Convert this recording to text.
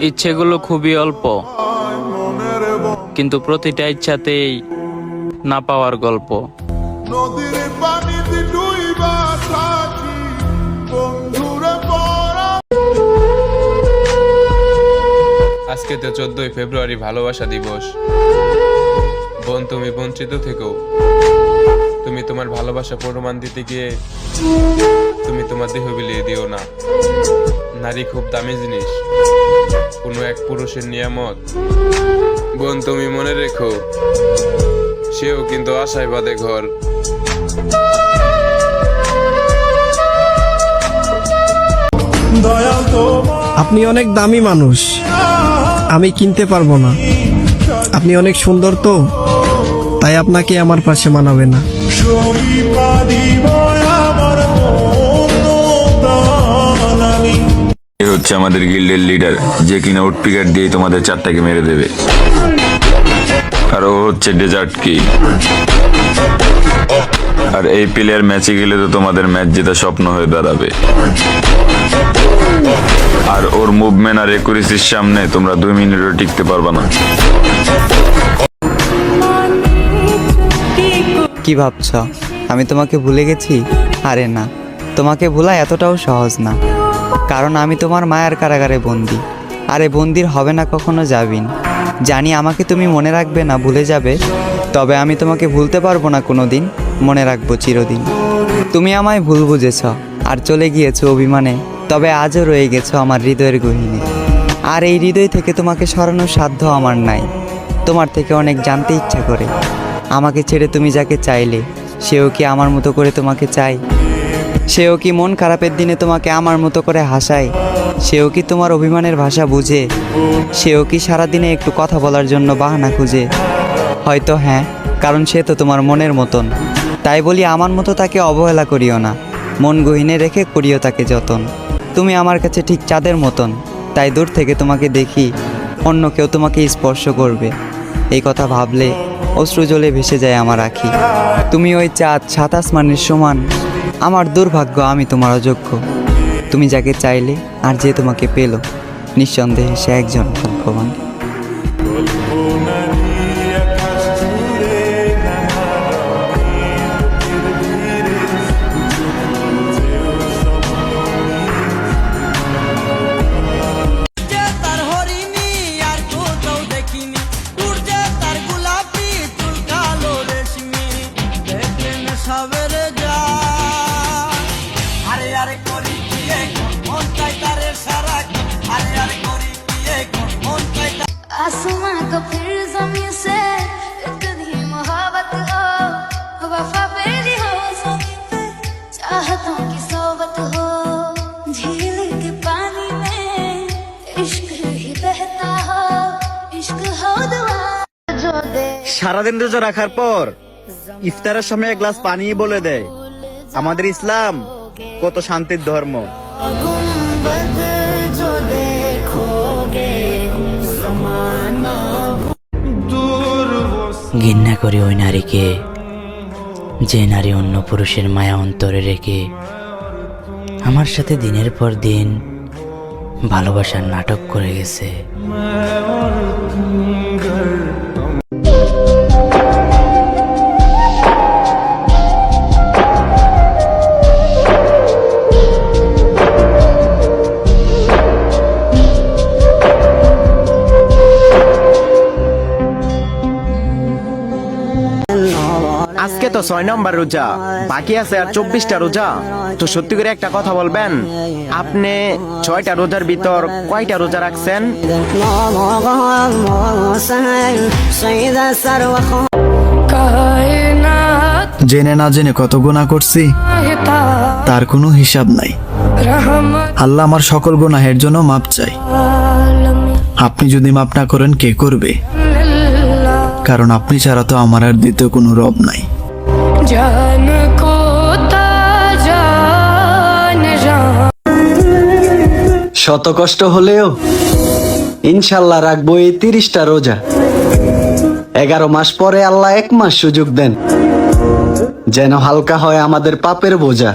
ইচ্ছেগুলো খুবই অল্প, কিন্তু প্রতিটা ইচ্ছাতেই না পাওয়ার গল্প। নদীর পানিতে ডুইবা থাকি বন্ধুরে পরা। আজকে তো 14ই ফেব্রুয়ারি ভালোবাসা দিবস। বোন, তুমি বঞ্চিত থেকো। তুমি তোমার ভালোবাসা প্রমাণ দিতে গিয়ে তুমি তোমার দেহ বিলিয়ে দিও না। নারী খুব দামি জিনিস, কোনো এক পুরুষের নিয়ামত। বোন, তুমি মনে রেখো, সেও কিন্তু আশায় বাঁধে ঘর। আপনি অনেক দামি মানুষ, আমি কিনতে পারবো না। আপনি অনেক সুন্দর তো, তাই আপনাকে আমার পাশে মানাবে না। এ হচ্ছে আমাদের গিল্ডের লিডার, যে কিনা উডপিকার দিয়ে তোমাদের চারটাকে মেরে দেবে। আর ও হচ্ছে ডেজার্ট কি। আর এই প্লেয়ার ম্যাচে গেলে তো তোমাদের ম্যাচ জেতা স্বপ্ন হয়ে দাঁড়াবে। আর ওর মুভমেন্ট আর একুরেসির সামনে তোমরা 2 মিনিটও টিকতে পারবে না। কি ভাবছ আমি তোমাকে ভুলে গেছি? আরে না, তোমাকে ভোলা এতটাও সহজ না, কারণ আমি তোমার মায়ার কারাগারে বন্দি। আরে বন্দির হবে না কখনো যাবিন। জানি আমাকে তুমি মনে রাখবে না, ভুলে যাবে, তবে আমি তোমাকে ভুলতে পারবো না কোনো দিন, মনে রাখবো চিরদিন। তুমি আমায় ভুল বুঝেছ আর চলে গিয়েছো অভিমানে, তবে আজও রয়ে গেছো আমার হৃদয়ের গহীনে। আর এই হৃদয় থেকে তোমাকে সরানোর সাধ্য আমার নাই। তোমার থেকে অনেক জানতে ইচ্ছা করে, আমাকে ছেড়ে তুমি যাকে চাইলে, সেও কি আমার মতো করে তোমাকে চায়? সেও কি মন খারাপের দিনে তোমাকে আমার মতো করে হাসায়? সেও কি তোমার অভিমানের ভাষা বুঝে? সেও কি সারাদিনে একটু কথা বলার জন্য বাহানা খুঁজে? হয়তো হ্যাঁ, কারণ সে তো তোমার মনের মতন। তাই বলি আমার মতো তাকে অবহেলা করিও না, মন গহীনে রেখে করিও তাকে যতন। তুমি আমার কাছে ঠিক চাঁদের মতন, তাই দূর থেকে তোমাকে দেখি অন্য কেউ তোমাকে স্পর্শ করবে, এই কথা ভাবলে অশ্রু জলে ভেসে যায় আমার আঁখি। তুমি ওই চাঁদ, 7 আসমানের সমান। আমার দুর্ভাগ্য আমি তোমার অযোগ্য। তুমি যাকে চাইলে আর যে তোমাকে পেল, নিঃসন্দেহে সে একজন ভাগ্যবান। आसमां को फिर ज़मीं से इतनी मोहब्बत हो, वफा पहली हो ज़मीं पे, चाहतों की सोबत हो, झील के पानी में इश्क ही बहता हो, इश्क हो दुआ जो दे। সারাদিন রোজা রাখার পর ইফতারের সময় এক গ্লাস পানি বলে দেয় আমাদের ইসলাম কত শান্তির ধর্ম। ঘৃণা করি ওই নারীকে, যে নারী অন্য পুরুষের মায়া অন্তরে রেখে আমার সাথে দিনের পর দিন ভালোবাসার নাটক করে গেছে। আজকে তো 6 নম্বর রোজা, বাকি আছে আর 24টা রোজা। তো সত্যি করে একটা কথা বলবেন, আপনি 6টা রোজার ভিতর কয়টা রোজা রাখছেন? জেনে না জেনে কত গুনাহ করছি, তার কোনো হিসাব নাই। আল্লাহ আমার সকল গুনাহের জন্য মাপ চাই। আপনি যদি মাপ না করেন কে করবে? কারণ আপনি ছাড়া তো আমার আর দ্বিতীয় কোনো রব নাই। শত কষ্ট হলেও ইনশাল্লাহ রাখবো এই 30টা রোজা। 11 মাস পরে আল্লাহ 1 মাস সুযোগ দেন, যেন হালকা হয় আমাদের পাপের বোঝা।